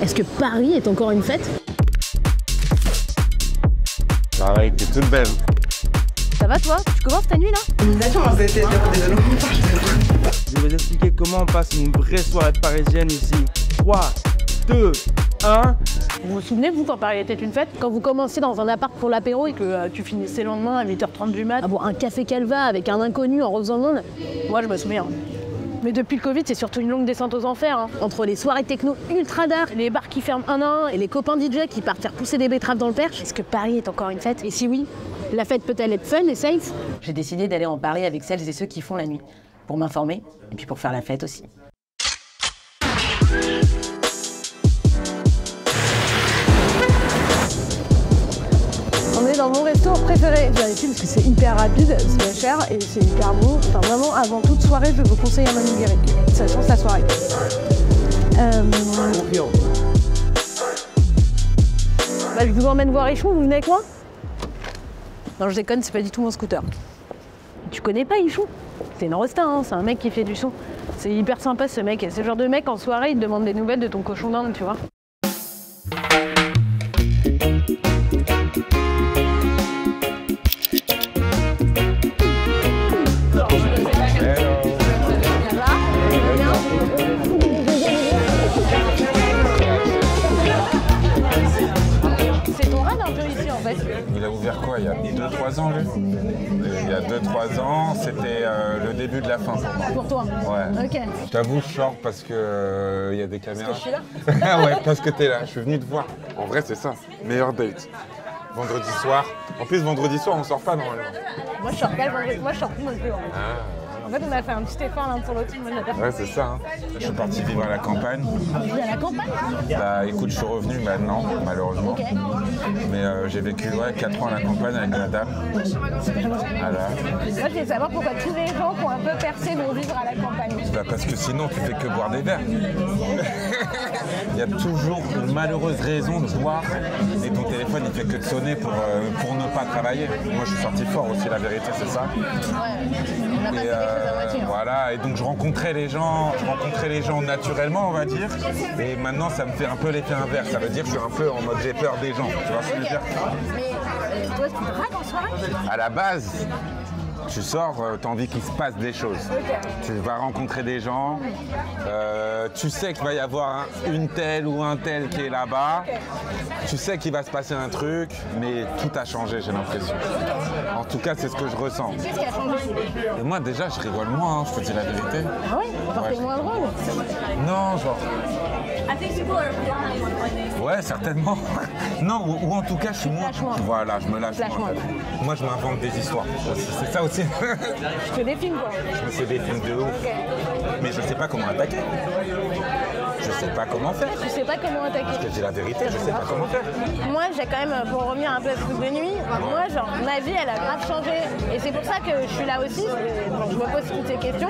Est-ce que Paris est encore une fête? Pareil, t'es toute belle. Ça va toi? Tu commences ta nuit là? Je vais vous expliquer comment on passe une vraie soirée parisienne ici. 3, 2, 1. Vous vous souvenez, vous, quand Paris était une fête? Quand vous commenciez dans un appart pour l'apéro et que tu finissais le lendemain à 8h30 du mat à boire un café Calva avec un inconnu en refaisant le monde? Moi, je me souviens. Mais depuis le Covid, c'est surtout une longue descente aux enfers. Hein. Entre les soirées techno ultra dark, les bars qui ferment un à un et les copains DJ qui partent faire pousser des betteraves dans le Perche, est-ce que Paris est encore une fête? Et si oui, la fête peut-elle être fun et safe? J'ai décidé d'aller en parler avec celles et ceux qui font la nuit, pour m'informer et puis pour faire la fête aussi. On est dans mon resto préféré. J'ai ici parce que c'est hyper rapide, c'est pas cher et c'est hyper bon. Enfin vraiment, avant toute soirée, je vous conseille un Manigiri. Ça change la soirée. Bah, je vous emmène voir Ichon, vous venez avec moi? Non, je déconne, c'est pas du tout mon scooter. Tu connais pas Ichon? C'est une rosta, hein, c'est un mec qui fait du son. C'est hyper sympa ce mec. C'est le genre de mec en soirée, il te demande des nouvelles de ton cochon d'Inde, tu vois. Il a ouvert quoi, il y a 2-3 ans, lui? Il y a 2-3 ans, c'était le début de la fin pour moi. Pour toi? Ouais. Ok. Je t'avoue, je sors parce que il y a des caméras. Parce que je suis là? Ah ouais, parce que t'es là, je suis venu te voir. En vrai, c'est ça, meilleure date. Vendredi soir. En plus, vendredi soir, on sort pas normalement. Moi, je sors pas le vendredi. Moi, je sors plus non plus. En fait, on a fait un petit effort l'un pour l'autre. Ouais, c'est ça. Hein. Je suis parti vivre à la campagne. Tu es à la campagne? Bah écoute, je suis revenu maintenant, malheureusement. Ok. Mais j'ai vécu 4 ans à la campagne avec la dame. Voilà. Moi, je voulais savoir pourquoi tous les gens qui ont un peu percé vont vivre à la campagne. Bah parce que sinon, tu fais que boire des verres. Il y a toujours une malheureuse raison de boire et ton téléphone, il fait que de sonner pour ne pas travailler. Moi, je suis sorti fort aussi, la vérité, c'est ça. Ouais. Voilà, et donc je rencontrais les gens naturellement, on va dire. Et maintenant, ça me fait un peu l'effet inverse. Ça veut dire que je suis un peu en mode j'ai peur des gens. Tu vois ce que je veux dire? Mais toi, tu dragues en soirée? À la base, tu sors, tu as envie qu'il se passe des choses. Tu vas rencontrer des gens, tu sais qu'il va y avoir une telle ou un tel qui est là-bas, tu sais qu'il va se passer un truc, mais tout a changé, j'ai l'impression. En tout cas, c'est ce que je ressens. Qu'est-ce qui a changé? Et moi, déjà, je rigole moins, hein, je te dis la vérité. Ah oui? Genre, t'es moins drôle? Non, genre... Ouais, certainement. Non, ou en tout cas, je suis moins... Voilà, je me lâche moins. Moi, je m'invente des histoires. C'est ça aussi. Je fais des films, quoi. Je me fais des films de ouf. Mais je sais pas comment attaquer. Je sais pas comment faire. Tu sais pas comment attaquer. Parce que j'ai la vérité, je sais pas comment faire. Moi, j'ai quand même, pour revenir un peu à ce truc de nuit, moi, genre, ma vie, elle a grave changé. Et c'est pour ça que je suis là aussi. Donc, je me pose toutes ces questions.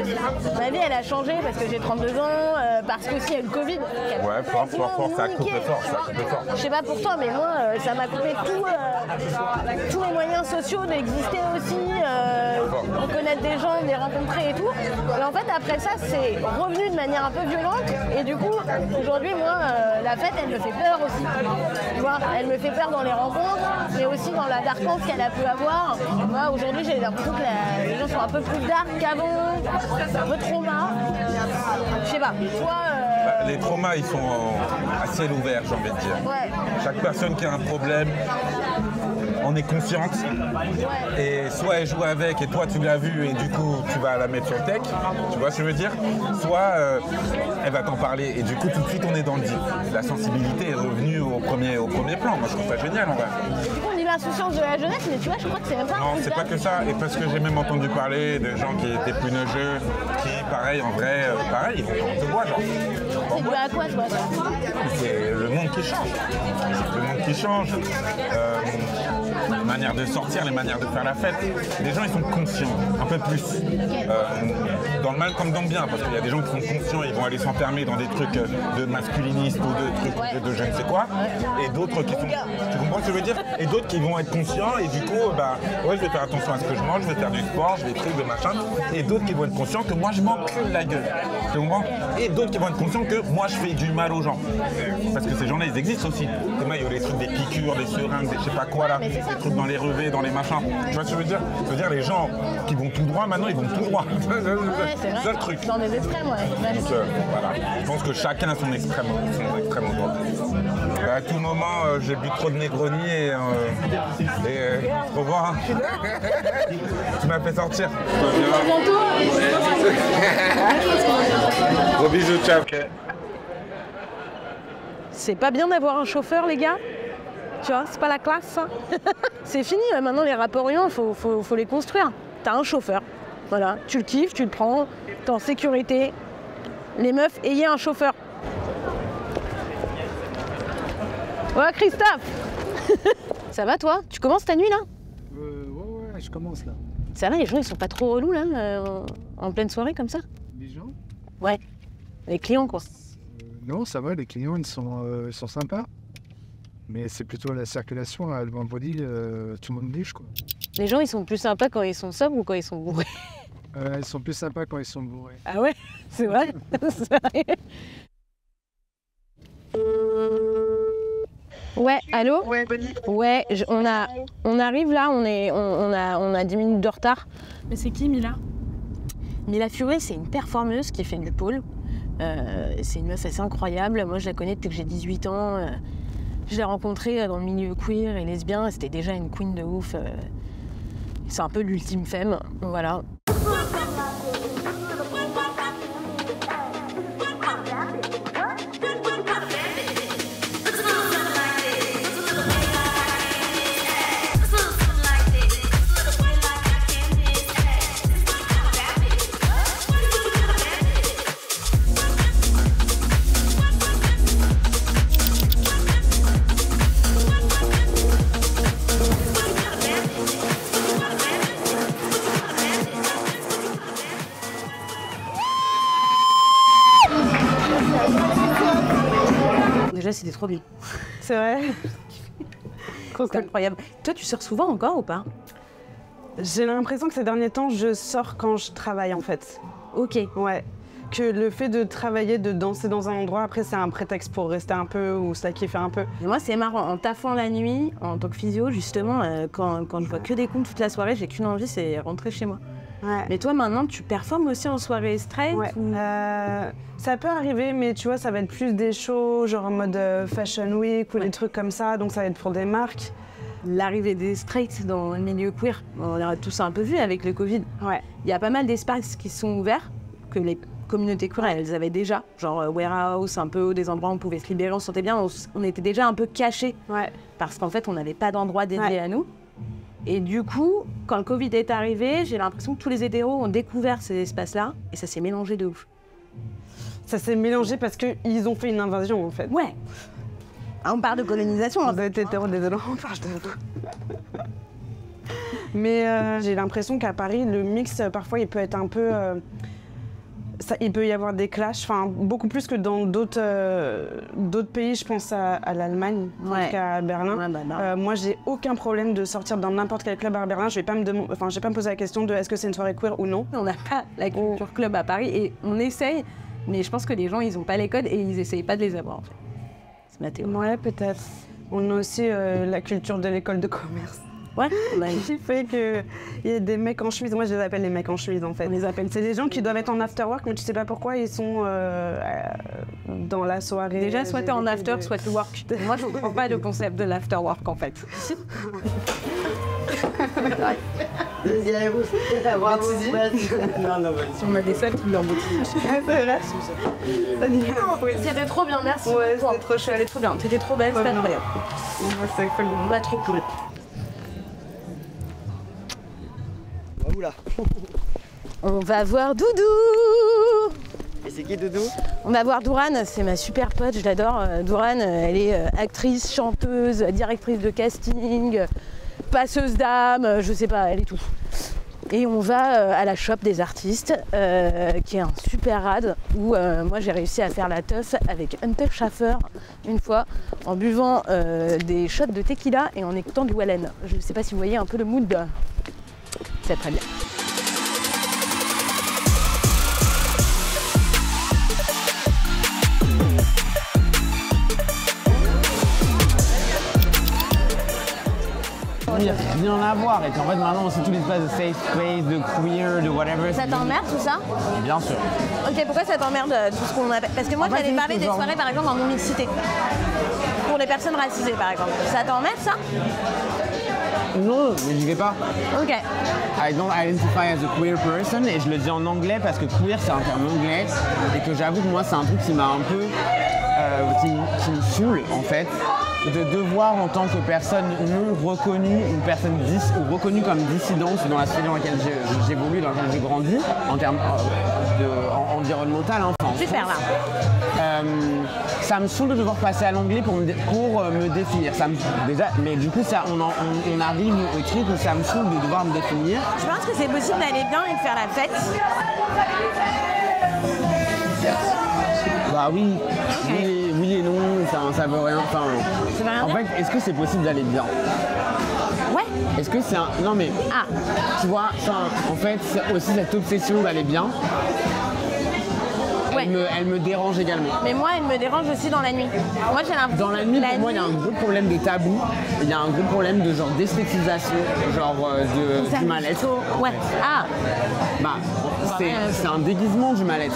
Ma vie, elle a changé parce que j'ai 32 ans, parce qu'aussi, il y a eu le Covid. Ouais, fort, ça a coupé fort, Je sais pas pour toi, mais moi, ça m'a coupé tous les moyens sociaux d'exister aussi, de connaître des gens, de les rencontrer et tout. Et en fait, après ça, c'est revenu de manière un peu violente. Et du coup, aujourd'hui, moi, la fête, elle me fait peur aussi. Tu vois, elle me fait peur dans les rencontres, mais aussi dans la darkance qu'elle a pu avoir. Moi, aujourd'hui, j'ai l'impression que les gens sont un peu plus dark qu'avant, un peu trauma. Je sais pas. Toi, les traumas, ils sont à ciel ouvert, j'ai envie de dire. Ouais. Chaque personne qui a un problème en est consciente. Et soit elle joue avec et toi tu l'as vu et du coup tu vas la mettre sur le tech, tu vois ce que je veux dire? Soit elle va t'en parler et du coup tout de suite on est dans le deep. La sensibilité est revenue au premier plan. Moi je trouve ça génial en vrai. Du coup on dit l'insouciance de la jeunesse, mais tu vois je crois que c'est même pas... Non, c'est pas que ça. Et parce que j'ai même entendu parler de gens qui étaient plus neigeux, qui pareil en vrai, pareil, ils vont te boire genre. C'est dû à quoi, toi? C'est le monde qui change. Le monde qui change. Les manières de sortir, les manières de faire la fête. Les gens, ils sont conscients, un peu plus. dans le mal comme dans le bien, parce qu'il y a des gens qui sont conscients, ils vont aller s'enfermer dans des trucs de masculinistes ou de trucs de je ne sais quoi, et d'autres qui sont, tu comprends ce que je veux dire, et d'autres qui vont être conscients et du coup, bah ouais, je vais faire attention à ce que je mange, je vais faire du sport, je vais trucs de machin, et d'autres qui vont être conscients que moi je m'encule la gueule, tu comprends, et d'autres qui vont être conscients que moi je fais du mal aux gens, parce que ces gens-là ils existent aussi. Demain il y a des trucs, des piqûres, des seringues, des je sais pas quoi là, des trucs dans les revêts, dans les machins, tu vois ce que je veux dire? Je veux dire les gens qui vont tout droit maintenant ils vont tout droit. C'est ça le truc. Dans des extrêmes, ouais. Donc voilà, je pense que chacun a son extrême au droit. À tout moment, j'ai bu trop de Negroni et au revoir. Tu m'as fait sortir. À bientôt. Gros bisous, ciao. C'est pas bien d'avoir un chauffeur, les gars? Tu vois, c'est pas la classe, ça. C'est fini, maintenant les rapports humains, faut les construire. T'as un chauffeur, voilà, tu le kiffes, tu le prends, t'es en sécurité. Les meufs, ayez un chauffeur. Ouais, Christophe. Ça va toi? Tu commences ta nuit là? Ouais, je commence là. Ça va, les gens ils sont pas trop relous là, en pleine soirée comme ça? Les gens? Ouais, les clients quoi. Non, ça va, les clients ils sont sympas. Mais c'est plutôt la circulation, là, le vendredi, tout le monde liche quoi. Les gens ils sont plus sympas quand ils sont sobres ou quand ils sont bourrés? Ils sont plus sympas quand ils sont bourrés. Ah ouais? C'est vrai? Ouais, allô? Ouais, Bonnie. Ouais, on arrive là, on a 10 minutes de retard. Mais c'est qui, Mila? Mila Furé, c'est une performeuse qui fait du pole. C'est une meuf assez incroyable. Moi, je la connais depuis que j'ai 18 ans. Je l'ai rencontrée dans le milieu queer et lesbien. C'était déjà une queen de ouf. C'est un peu l'ultime femme. Voilà. Déjà, c'était trop bien. C'est vrai? C'est incroyable. Toi, tu sors souvent encore ou pas? J'ai l'impression que ces derniers temps, je sors quand je travaille en fait. Ok. Ouais. Que le fait de travailler, de danser dans un endroit, après c'est un prétexte pour rester un peu ou ça kiffer un peu. Et moi, c'est marrant. En taffant la nuit, en tant que physio, justement, quand je vois que des cons toute la soirée, j'ai qu'une envie, c'est rentrer chez moi. Ouais. Mais toi, maintenant, tu performes aussi en soirée straight Ouais. ou... Ça peut arriver, mais tu vois, ça va être plus des shows, genre en mode Fashion Week ou des trucs comme ça, donc ça va être pour des marques. L'arrivée des straights dans le milieu queer, on l'a tous un peu vu avec le Covid. Ouais. Il y a pas mal d'espaces qui sont ouverts, que les communautés queer, elles avaient déjà. Genre warehouse, un peu des endroits où on pouvait se libérer, on se sentait bien, on était déjà un peu cachés. Ouais. Parce qu'en fait, on n'avait pas d'endroit dédié Ouais. à nous. Et du coup, quand le Covid est arrivé, j'ai l'impression que tous les hétéros ont découvert ces espaces-là et ça s'est mélangé de ouf. Ça s'est mélangé parce qu'ils ont fait une invasion en fait. Ouais. Ah, on parle de colonisation. On doit être hétéro, désolé, on parle de... Mais j'ai l'impression qu'à Paris, le mix, parfois, il peut être un peu... il peut y avoir des clashs, enfin, beaucoup plus que dans d'autres pays, je pense à l'Allemagne, en tout cas à Berlin. Ouais, moi, j'ai aucun problème de sortir dans n'importe quel club à Berlin. Je vais pas me poser la question de est-ce que c'est une soirée queer ou non. On n'a pas la culture club à Paris et on essaye, mais je pense que les gens, ils n'ont pas les codes et ils essayent pas de les avoir, en fait. C'est ma théorie. Ouais, peut-être. On a aussi la culture de l'école de commerce. Ouais, Qui fait qu'il y a des mecs en chemise. Moi, je les appelle les mecs en chemise, en fait. on les appelle. C'est des gens qui doivent être en after work, mais tu sais pas pourquoi ils sont dans la soirée. Déjà, soit t'es en after, soit tu work. Moi, je comprends pas le concept de l'after work, en fait. On a des salles qui leur C'était trop bien, merci. Ouais, c'était trop chouette. C'était trop bien. T'étais trop belle, c'était incroyable. C'est cool. On va trop cool. Oula. On va voir Doudou. Et c'est qui Doudou? On va voir Dourane, c'est ma super pote, je l'adore. Dourane, elle est actrice, chanteuse, directrice de casting, passeuse d'âme, je sais pas, elle est tout. Et on va à la shop des artistes, qui est un super rad, où moi j'ai réussi à faire la teuf avec Hunter Schaffer une fois, en buvant des shots de tequila et en écoutant du Wallen. Je ne sais pas si vous voyez un peu le mood. C'est très bien. Il vient en avoir et qu'en fait maintenant on sait tous les espaces de safe space, de queer, de whatever. Ça t'emmerde tout ça? Bien sûr. Ok, pourquoi ça t'emmerde tout ce qu'on appelle? Parce que moi En fait, j'allais parler des genre- soirées par exemple en non-mixité. Pour les personnes racisées par exemple. Ça t'emmerde ça? Non, mais j'y vais pas. Ok. I don't identify as a queer person et je le dis en anglais parce que queer c'est un terme anglais et que j'avoue que moi c'est un truc qui m'a un peu qui me saoule en fait de devoir en tant que personne non reconnue ou personne ou reconnue comme dissidente dans la société dans laquelle j'évolue, dans laquelle j'ai grandi en termes environnemental enfin. Super là. Ça me saoule de devoir passer à l'anglais pour me définir. Déjà, mais du coup, on arrive au truc où ça me saoule de devoir me définir. Je pense que c'est possible d'aller bien et de faire la fête. Bah oui, oui et non, ça veut rien. Ça veut rien En dire. fait, est-ce que c'est possible d'aller bien? Ouais. Est-ce que c'est un... Non mais, Ah. tu vois, en fait, c'est aussi cette obsession d'aller bien. Ouais. Elle me dérange également. Mais moi, elle me dérange aussi dans la nuit. Moi, j'ai l'impression Dans la nuit, pour moi, il y a un gros problème de tabou. Il y a un gros problème de genre d'esthétisation, genre du mal-être. Ouais. Ah. Bah, c'est un déguisement du mal-être.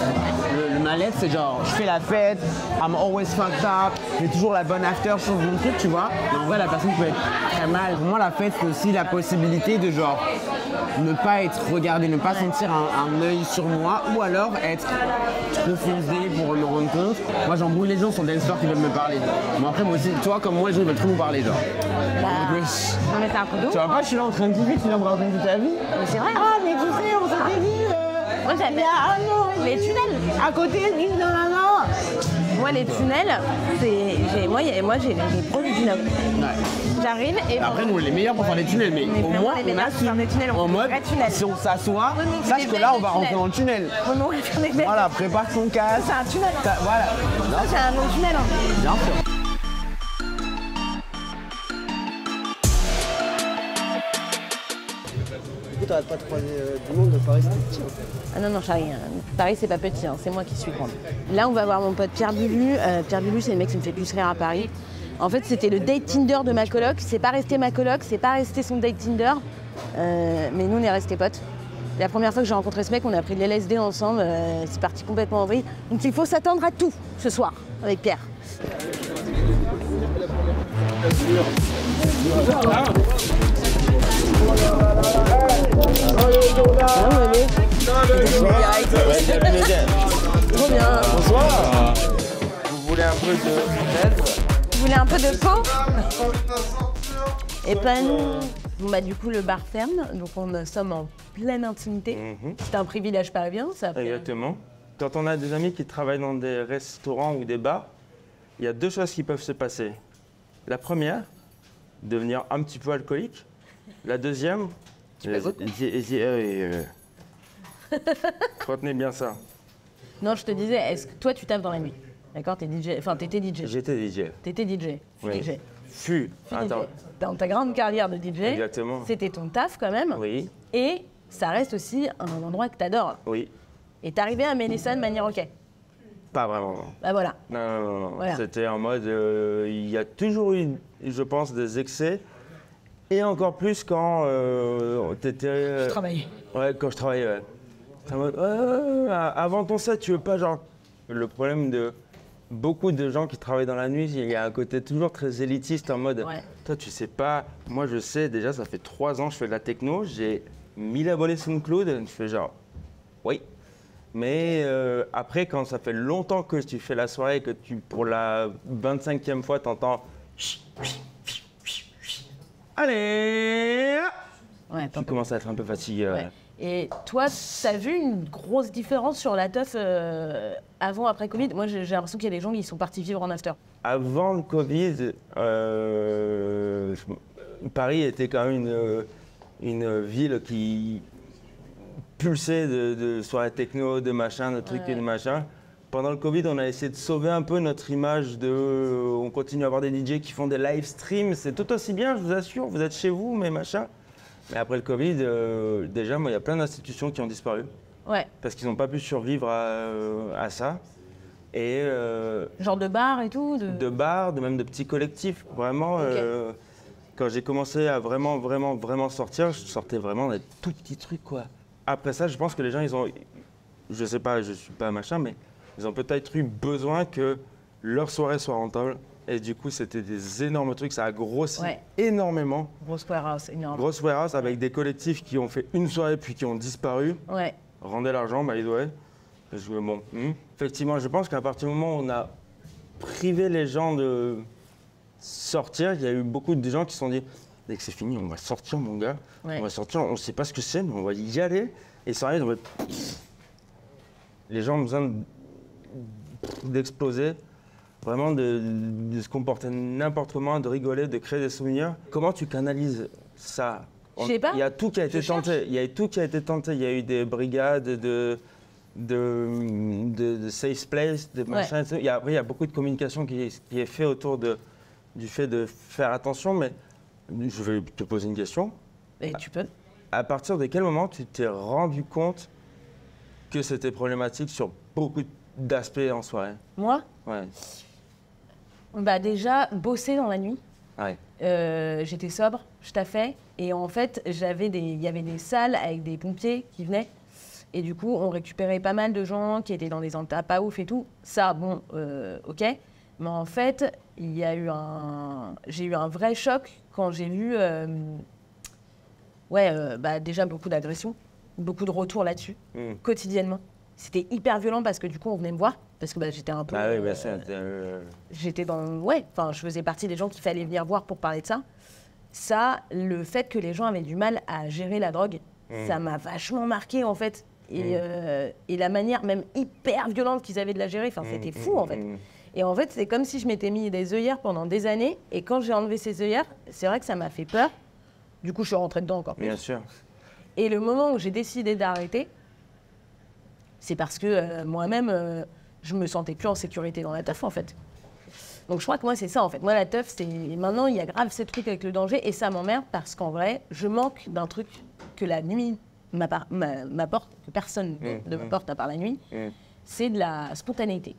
Le mal-être, c'est genre, je fais la fête, I'm always fucked up, j'ai toujours la bonne after sur mon truc, tu vois. Mais en vrai, la personne peut être très mal. Pour moi, la fête, c'est aussi la possibilité de genre ne pas être regardé, ne pas sentir un œil sur moi, ou alors être trop foncé pour me rendre compte. Moi, j'embrouille les gens sur Dance Floor qui veulent me parler. Moi, après, moi aussi, toi comme moi, les gens veulent trop nous parler, genre. Bah. Non, mais c'est un peu d'eau. Tu vois pas, je suis là en train de kiffer, tu viens me raconter ta vie. Mais c'est vrai. Ah, mais tu sais, on s'était dit. Moi, j'appelle les tunnels. À côté, dans la main. Moi, les tunnels, moi, j'ai les pros du tunnel. J'arrive et Après, nous, on est les meilleurs pour faire des tunnels, mais au vraiment moins, les on meilleurs pour faire des tunnels, on en fait des mode, vrais tunnels. si on s'assoit, Oui, mais on fait sache des que là, vrais on va rentrer tunnels. dans le tunnel. Vraiment, on va faire des belles. Voilà, prépare ton casque. C'est un tunnel. Voilà, Ça, c'est un long tunnel. Hein. bien sûr. Du coup, t'arrêtes pas de croiser du monde de Paris, c'était petit. En fait. Ah non, Charlie, Paris, c'est pas petit, hein, c'est moi qui suis grande. Là, on va voir mon pote Pierre Bulu. Pierre Bulu, c'est le mec qui me fait plus rire à Paris. En fait, c'était le date Tinder de ma coloc. C'est pas resté ma coloc, c'est pas resté son date Tinder. Mais nous, on est restés potes. La première fois que j'ai rencontré ce mec, on a pris de l'LSD ensemble. C'est parti complètement en vrille. Donc, il faut s'attendre à tout ce soir avec Pierre. Trop bien. Bonsoir. Vous voulez un peu de d'aide? Vous voulez un peu de peau? Et pas nous. Bon, bah, du coup, le bar ferme, donc on sommes en pleine intimité. C'est un privilège parisien, ça. Exactement. Quand on a des amis qui travaillent dans des restaurants ou des bars, il y a deux choses qui peuvent se passer. La première, devenir un petit peu alcoolique. La deuxième, retenez bien ça. Non, je te disais, est-ce que toi, tu tapes dans la nuit? D'accord, t'es DJ. Enfin, t'étais DJ. J'étais DJ. T'étais DJ. Oui. DJ. Fut. Attends. Dans ta grande carrière de DJ, Exactement. c'était ton taf quand même. Oui, Et ça reste aussi un endroit que t'adores. oui. Et t'arrivais à mener ça de manière OK. Pas vraiment. Bah voilà. Non, non, non, non. Voilà. C'était en mode, il y a toujours eu, je pense, des excès. Et encore plus quand t'étais... Je travaillais. Ouais, quand je travaillais, ouais. En mode, avant ton set, tu veux pas, genre... Le problème de beaucoup de gens qui travaillent dans la nuit, il y a un côté toujours très élitiste en mode, Ouais. toi, tu sais pas... Moi, je sais, déjà, ça fait 3 ans que je fais de la techno, j'ai 1000 abonnés SoundCloud, je fais genre, oui. Mais après, quand ça fait longtemps que tu fais la soirée, que tu, pour la 25e fois, t'entends... Allez! Ouais, Tu commences à être un peu fatigué. Ouais. Et toi, t'as vu une grosse différence sur la teuf avant, après Covid? Moi, j'ai l'impression qu'il y a des gens qui sont partis vivre en after. Avant le Covid, Paris était quand même une ville qui pulsé de soirées techno, de machin, de trucs et de machin. Pendant le Covid, on a essayé de sauver un peu notre image de... on continue à avoir des DJ qui font des live streams. C'est tout aussi bien, je vous assure. Vous êtes chez vous, mais machin. Mais après le Covid, déjà, moi, il y a plein d'institutions qui ont disparu. Ouais. Parce qu'ils n'ont pas pu survivre à ça. Et genre de bar et tout de bars, même de petits collectifs. Vraiment, quand j'ai commencé à vraiment sortir, je sortais vraiment des tout petits trucs, quoi. Après ça, je pense que les gens, ils ont... Je sais pas, je suis pas machin, mais ils ont peut-être eu besoin que leur soirée soit rentable. Et du coup, c'était des énormes trucs. Ça a grossi énormément. Grosse warehouse, énorme. Grosse warehouse avec des collectifs qui ont fait une soirée puis qui ont disparu. Ouais. Rendez l'argent, by the way. Bon, effectivement, je pense qu'à partir du moment où on a privé les gens de sortir, il y a eu beaucoup de gens qui se sont dit dès que c'est fini, on va sortir, mon gars. On va sortir, on ne sait pas ce que c'est, mais on va y aller. Et ça arrive, les gens ont besoin d'exploser, vraiment de se comporter n'importe comment, de rigoler, de créer des souvenirs. Comment tu canalises ça? Je sais pas. Il y a tout qui a été tenté. Il y a tout qui a été tenté. Il y a eu des brigades de safe place, de machin. Il y a beaucoup de communication qui est fait autour du fait de faire attention. Mais je vais te poser une question. Et tu peux. À partir de quel moment tu t'es rendu compte que c'était problématique sur beaucoup d'aspects en soirée? Moi? Ouais. Bah déjà, bosser dans la nuit. Ouais. J'étais sobre, je taffais. Et en fait, il y avait des salles avec des pompiers qui venaient. Et du coup, on récupérait pas mal de gens qui étaient dans des états pas ouf et tout. Ça, bon, ok. Mais en fait, j'ai eu un vrai choc quand j'ai vu, déjà beaucoup d'agressions, beaucoup de retours là-dessus, quotidiennement. C'était hyper violent parce que du coup, on venait me voir. Parce que j'étais un peu... Ah oui, j'étais dans... Ouais, enfin, je faisais partie des gens qu'il fallait venir voir pour parler de ça. Ça, le fait que les gens avaient du mal à gérer la drogue, ça m'a vachement marqué, en fait. Et la manière même hyper violente qu'ils avaient de la gérer, enfin, c'était fou, en fait. Et en fait, c'est comme si je m'étais mis des œillères pendant des années. Et quand j'ai enlevé ces œillères, c'est vrai que ça m'a fait peur. Du coup, je suis rentrée dedans encore plus. Bien sûr. Et le moment où j'ai décidé d'arrêter, c'est parce que moi-même, je me sentais plus en sécurité dans la teuf, en fait. Donc je crois que moi, c'est ça, en fait. Moi, la teuf, c'est... Maintenant, il y a grave ces trucs avec le danger et ça m'emmerde parce qu'en vrai, je manque d'un truc que la nuit m'apporte, que personne ne m'apporte à part la nuit, c'est de la spontanéité.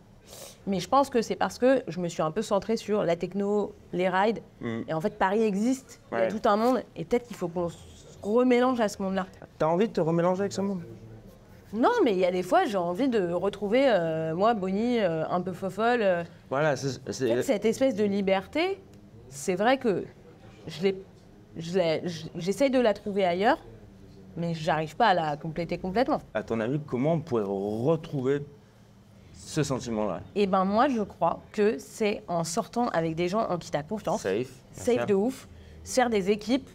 Mais je pense que c'est parce que je me suis un peu centrée sur la techno, les rides. Et en fait, Paris existe, il y a tout un monde et peut-être qu'il faut qu'on se remélange à ce monde-là. T'as envie de te remélanger avec ce monde? Non, mais il y a des fois, j'ai envie de retrouver, moi, Bonnie, un peu fofolle. Voilà, cette espèce de liberté, c'est vrai que j'essaye de la trouver ailleurs, mais j'arrive pas à la compléter complètement. À ton avis, comment on pourrait retrouver ce sentiment-là? Eh ben moi, je crois que c'est en sortant avec des gens en qui t'as confiance. Safe de ouf. Faire des équipes.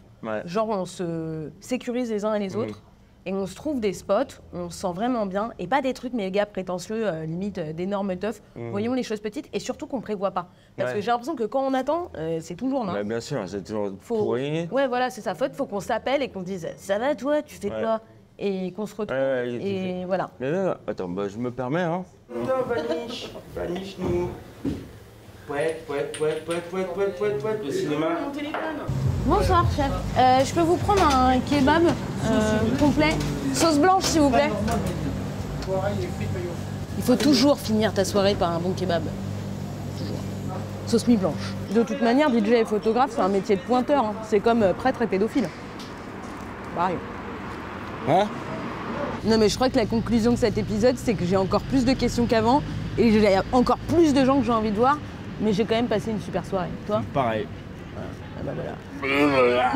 Genre, on se sécurise les uns et les autres. Et on se trouve des spots, on se sent vraiment bien, et pas des trucs méga prétentieux, limite d'énormes teufs. Voyons les choses petites, et surtout qu'on ne prévoit pas. Parce que j'ai l'impression que quand on attend, c'est toujours non. Bien sûr, c'est toujours pourri. Ouais, voilà, c'est sa faute. Faut qu'on s'appelle et qu'on dise « Ça va toi, tu fais quoi ?» Et qu'on se retrouve, et voilà. Mais là, attends, je me permets, hein. Non, vaniche-nous. Poète, le cinéma. Mon téléphone. Bonsoir, chef. Je peux vous prendre un kebab complet, sauce blanche, s'il vous plaît. Il faut toujours finir ta soirée par un bon kebab. Toujours. Sauce mi-blanche. De toute manière, DJ et photographe, c'est un métier de pointeur. Hein. C'est comme prêtre et pédophile. Pareil. Hein? Non, mais je crois que la conclusion de cet épisode, c'est que j'ai encore plus de questions qu'avant et j'ai encore plus de gens que j'ai envie de voir. Mais j'ai quand même passé une super soirée. Toi? Pareil. Ah bah voilà.